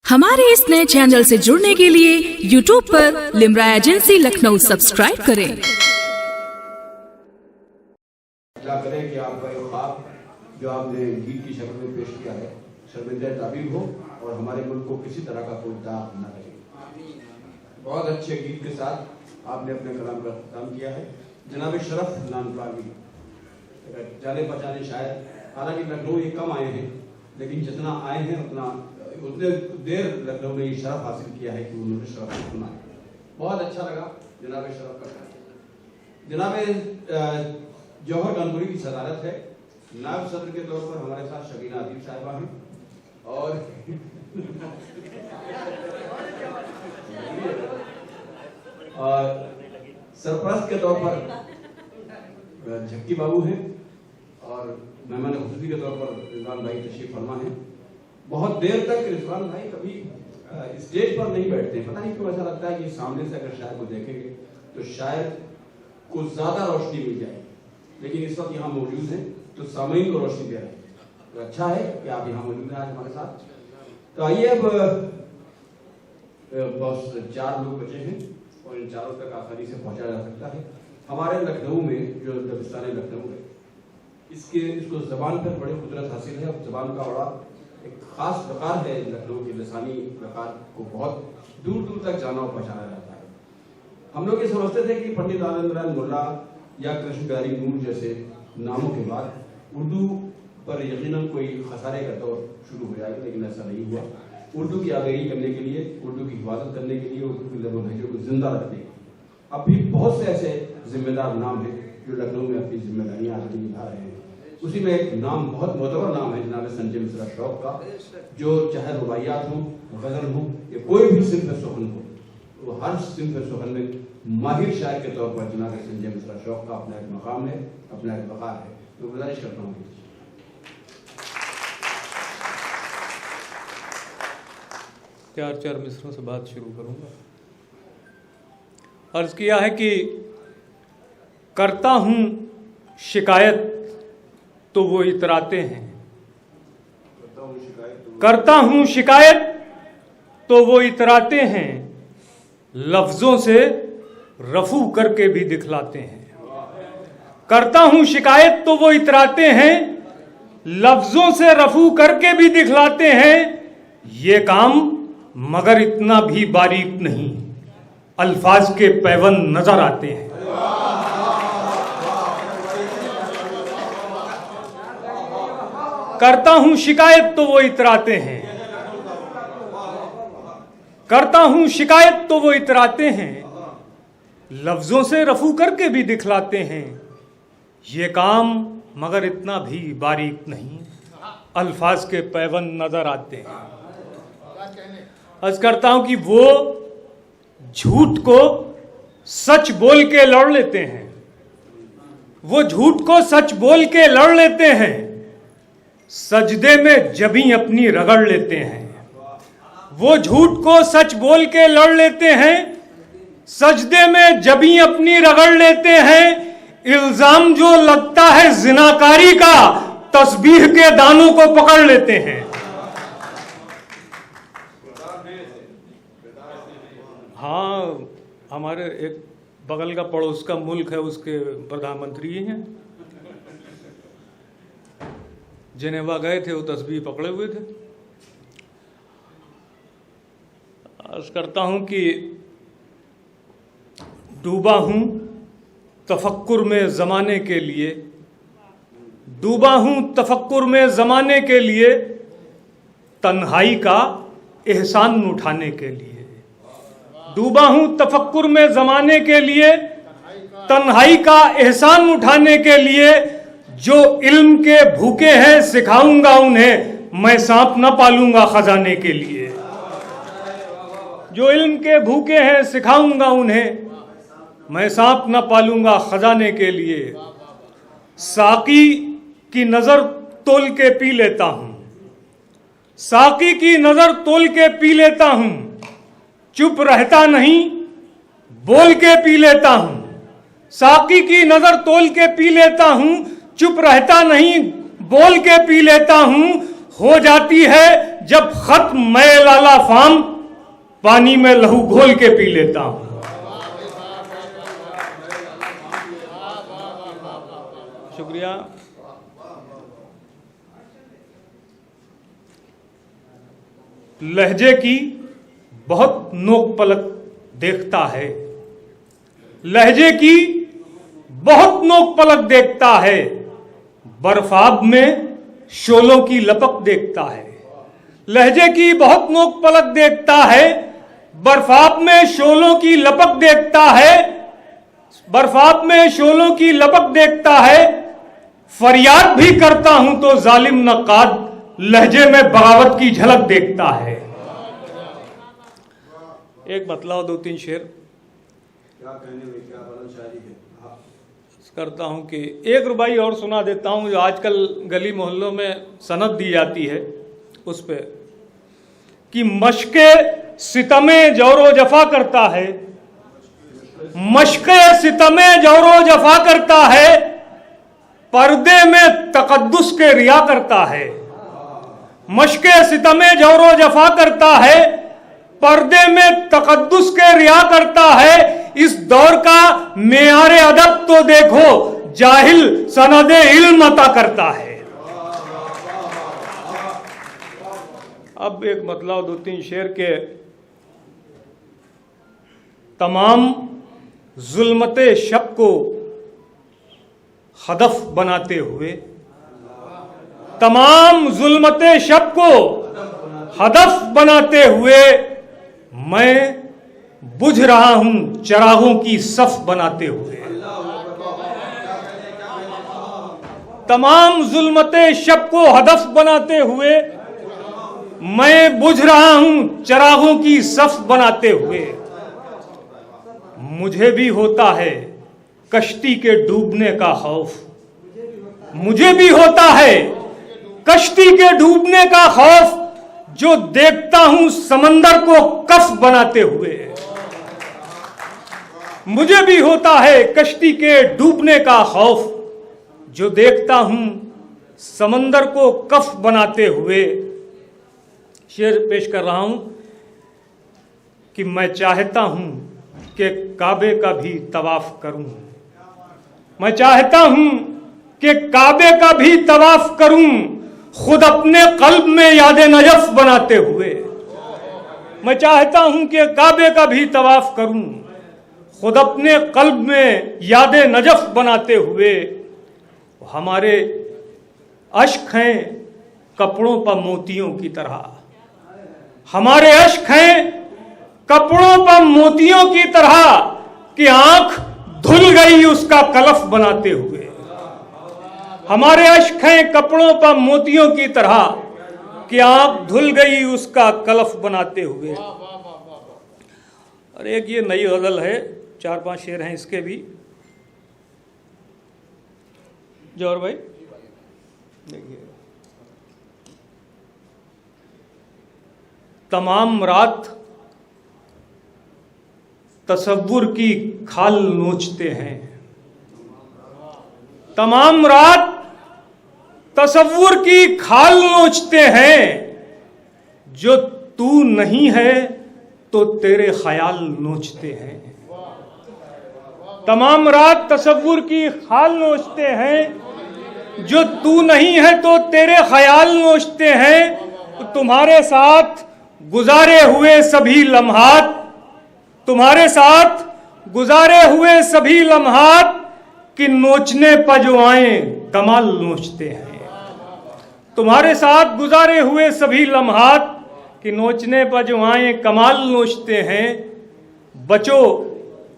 हमारे इस नए चैनल से जुड़ने के लिए YouTube पर लिम्रा एजेंसी लखनऊ सब्सक्राइब करें। क्या करें कि आपका एक ख्वाब जो आपने गीत की शक्ल में पेश किया है शर्मिंदा ताबीर हो और हमारे मुल्क को किसी तरह का कोई दाग न लगे। बहुत अच्छे गीत के साथ आपने अपने कलाम का काम किया है। जनाब शरफ नानपावी जाने पहचाने शायर, हालांकि लखनऊ ये कम आए हैं, लेकिन जितना आए हैं उतने देर लखनऊ ने ये शरफ हासिल किया है कि उन्होंने शरफ को सुना। बहुत अच्छा लगा जनाब शरफ का। जनाब जौहर कानपुरी की सदारत है। नायब सदर के तौर पर हमारे साथ शबीना अदीब साहिबा हैं और सरपरस्त के तौर पर झक्की बाबू हैं और मेहमान खुशूसी के तौर पर रिजवान भाई तशरीफ फरमा हैं। बहुत देर तक रिजवान भाई कभी स्टेज पर नहीं बैठते, पता नहीं क्यों ऐसा लगता है कि सामने से अगर शायर को देखेंगे तो शायर को ज्यादा रोशनी मिल जाएगी, लेकिन इस वक्त यहाँ मौजूद हैं तो सामईन को रोशनी दे रहे हैं। तो अच्छा है कि आप यहाँ मौजूद हैं आज हमारे साथ। तो आइए अब बस 4 लोग बचे हैं और इन चारों तक आसानी से पहुंचा जा सकता है। हमारे लखनऊ में जो दबिस्तान लखनऊ है इसको जबान पर बड़ी कुदरत हासिल है। अब जबान का बड़ा एक खास वकार है लखनऊ के लसानी वकार को बहुत दूर दूर तक जाना और पहुंचाना जाता है। हम लोग ये समझते थे कि पंडित आनंदराय मुल्ला या कृष्ण बिहारी नूर जैसे नामों के बाद उर्दू पर यकीनन कोई खसारे का दौर शुरू हो जाएगा, लेकिन ऐसा नहीं हुआ। उर्दू की आगेरी करने के लिए, उर्दू की हिफाजत करने के लिए, उर्दू की लबो लहजों को जिंदा रखने के लिए अब भी बहुत से ऐसे जिम्मेदार नाम हैं जो लखनऊ में अपनी जिम्मेदारियां आगे निभा रहे हैं। उसी में एक नाम, बहुत मोतबर नाम है जनाब संजय मिश्रा शौक का, जो चाहे रुबाइयात हो, गजल हो या कोई भी सिंफ सुखन हो, वो हर सिंफ सुखन में माहिर शायर के तौर पर जनाब संजय मिश्रा शौक का अपना एक मकाम है, अपना एक वकार है। तो गुजारिश करता हूँ 4 मिसरों से बात शुरू करूंगा। अर्ज किया है कि करता हूं शिकायत तो वो इतराते हैं, करता हूं शिकायत तो वो इतराते हैं, लफ्जों से रफू करके भी दिखलाते हैं। करता हूं शिकायत तो वो इतराते हैं, लफ्जों से रफू करके भी दिखलाते हैं। ये काम मगर इतना भी बारीक नहीं, अल्फाज के पैवन नजर आते हैं। करता हूं शिकायत तो वो इतराते हैं, करता हूं शिकायत तो वो इतराते हैं, लफ्जों से रफू करके भी दिखलाते हैं। ये काम मगर इतना भी बारीक नहीं, अल्फाज के पैवन नजर आते हैं। अर्ज करता हूं कि वो झूठ को सच बोल के लड़ लेते हैं, वो झूठ को सच बोल के लड़ लेते हैं, सजदे में जबी अपनी रगड़ लेते हैं। वो झूठ को सच बोल के लड़ लेते हैं, सजदे में जबी अपनी रगड़ लेते हैं। इल्जाम जो लगता है जिनाकारी का, तस्बीह के दानों को पकड़ लेते हैं। हाँ, हमारे एक बगल का पड़ोस का मुल्क है, उसके प्रधानमंत्री हैं, जेनेवा गए थे, वो तस्बीह पकड़े हुए थे। अर्ज करता हूं कि डूबा हूं तफक्कुर में ज़माने के लिए, डूबा हूं तफक्कुर में ज़माने के लिए, तन्हाई का एहसान उठाने के लिए। डूबा हूं तफक्कुर में ज़माने के लिए, तन्हाई का एहसान उठाने के लिए। जो इल्म के भूखे हैं सिखाऊंगा उन्हें, मैं सांप न पालूंगा खजाने के लिए। जो इल्म के भूखे हैं सिखाऊंगा उन्हें, मैं सांप न पालूंगा खजाने के लिए। साकी की नजर तोल के पी लेता हूं, साकी की नजर तोल के पी लेता हूं, चुप रहता नहीं बोल के पी लेता हूं। साकी की नजर तोल के पी लेता हूं, चुप रहता नहीं बोल के पी लेता हूं। हो जाती है जब खत मैं लाला फाम पानी में लहू घोल के पी लेता हूं। शुक्रिया। लहजे की बहुत नोक पलक देखता है, लहजे की बहुत नोक पलक देखता है, बर्फाब में शोलों की लपक देखता है। लहजे की बहुत नोक पलक देखता है, बर्फाब में शोलों की लपक देखता है, बर्फाब में शोलों की लपक देखता है। फरियाद भी करता हूं तो जालिम नक्काद लहजे में बगावत की झलक देखता है। एक बतलाओ, दो तीन शेर क्या कहने में क्या बलशाली है। करता हूं कि एक रुबाई और सुना देता हूं जो आजकल गली मोहल्लों में सनद दी जाती है उस पे कि मशके सितमे जोरो जफा करता है, मशके सितमे जोरो जफा करता है, पर्दे में तकद्दुस के रिया करता है। मशके सितमे जोरो जफा करता है, पर्दे में तकद्दुस के रिया करता है। इस दौर का मेयारे अदब तो देखो, जाहिल सनदे इल्म अता करता है। अब एक मतलब दो तीन शेर के तमाम जुल्मते शब को हदफ बनाते हुए, तमाम जुल्मते शब को हदफ बनाते हुए मैं बुझ रहा हूं चरागों की सफ बनाते हुए। तमाम जुल्मते शब को हदफ बनाते हुए मैं बुझ रहा हूं चरागों की सफ बनाते हुए। मुझे भी होता है कश्ती के डूबने का खौफ, मुझे भी होता है कश्ती के डूबने का खौफ, जो देखता हूं समंदर को कफ बनाते हुए। मुझे भी होता है कश्ती के डूबने का खौफ, जो देखता हूं समंदर को कफ बनाते हुए। शेर पेश कर रहा हूं कि मैं चाहता हूं कि काबे का भी तवाफ करूं, मैं चाहता हूं कि काबे का भी तवाफ करूं, खुद अपने कल्ब में याद नजफ बनाते हुए। मैं चाहता हूं कि काबे का भी तवाफ करूं, खुद अपने कल्ब में याद नजफ बनाते हुए। हमारे अश्क हैं कपड़ों पर मोतियों की तरह, हमारे अश्क हैं कपड़ों पर मोतियों की तरह, कि आंख धुल गई उसका कलफ बनाते हुए। हमारे अश्क हैं कपड़ों पर मोतियों की तरह, कि आंख धुल गई उसका कलफ बनाते हुए। और एक ये नई गजल है, 4-5 शेर हैं इसके भी। जौहर भाई देखिए। तमाम रात तसव्वुर की खाल नोचते हैं, तमाम रात तसव्वुर की खाल नोचते हैं, जो तू नहीं है तो तेरे ख्याल नोचते हैं। तमाम रात तसव्वुर की खाल नोचते हैं, जो तू नहीं है तो तेरे ख्याल नोचते हैं। तुम्हारे साथ गुजारे हुए सभी लम्हात, तुम्हारे साथ गुजारे हुए सभी लम्हात कि नोचने पर जो आए कमाल नोचते हैं। तुम्हारे साथ गुजारे हुए सभी लम्हात कि नोचने पर जो आए कमाल नोचते हैं। बचो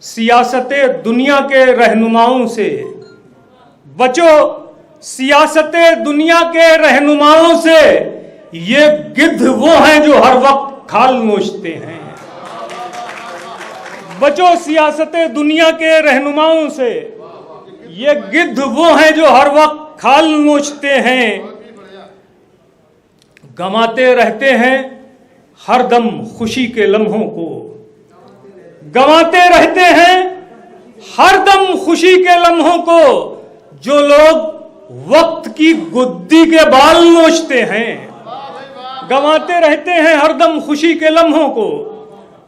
सियासते दुनिया के रहनुमाओं से, बचो सियासते दुनिया के रहनुमाओं से, ये गिद्ध वो हैं जो हर वक्त खाल नोचते हैं। बचो सियासते दुनिया के रहनुमाओं से, ये गिद्ध वो हैं जो हर वक्त खाल नोचते हैं। गंवाते रहते हैं हर दम खुशी के लम्हों को, गंवाते रहते हैं हर दम खुशी के लम्हों को, जो लोग वक्त की गुद्दी के बाल नोचते हैं, गंवाते रहते हैं हरदम खुशी के लम्हों को।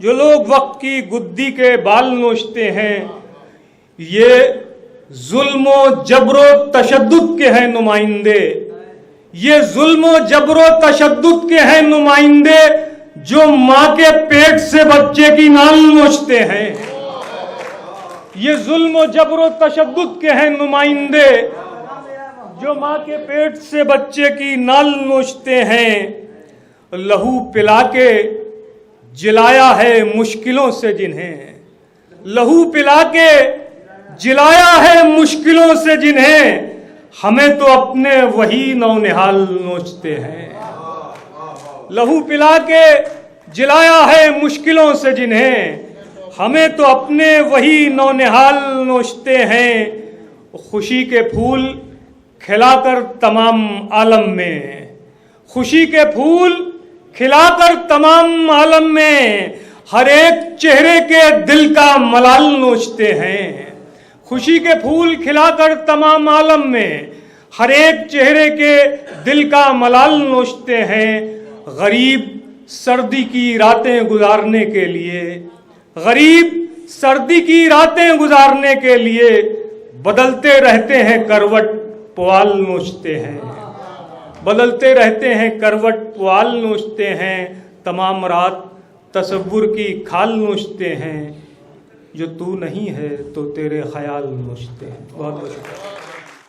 जो लोग वक्त की गुद्दी के बाल नोचते हैं, ये जुल्मो जबरो तशद्दुद के हैं नुमाइंदे। ये जुल्मो जबरो तशद्दुद के हैं नुमाइंदे, जो मां के पेट से बच्चे की नाल नोचते हैं। ये जुल्म जबरो तशद्दुद के हैं नुमाइंदे, जो मां के पेट से बच्चे की नाल नोचते हैं। लहू पिला के जिलाया है मुश्किलों से जिन्हें, लहू पिला के जिलाया है मुश्किलों से जिन्हें, हमें तो अपने वही नौनिहाल नोचते हैं। लहू पिला के जिलाया है मुश्किलों से जिन्हें, हमें तो अपने वही नौनिहाल नोचते हैं। खुशी के फूल खिलाकर तमाम आलम में, खुशी के फूल खिलाकर तमाम आलम में, हर एक चेहरे के दिल का मलाल नोचते हैं। खुशी के फूल खिलाकर तमाम आलम में, हर एक चेहरे के दिल का मलाल नोचते हैं। गरीब सर्दी की रातें गुजारने के लिए, गरीब सर्दी की रातें गुजारने के लिए, बदलते रहते हैं करवट पुआल नोचते हैं। बदलते रहते हैं करवट पुआल नोचते हैं। तमाम रात तसव्वुर की खाल नोचते हैं। जो तू नहीं है तो तेरे ख्याल नोचते हैं। बहुत बहुत शुक्रिया।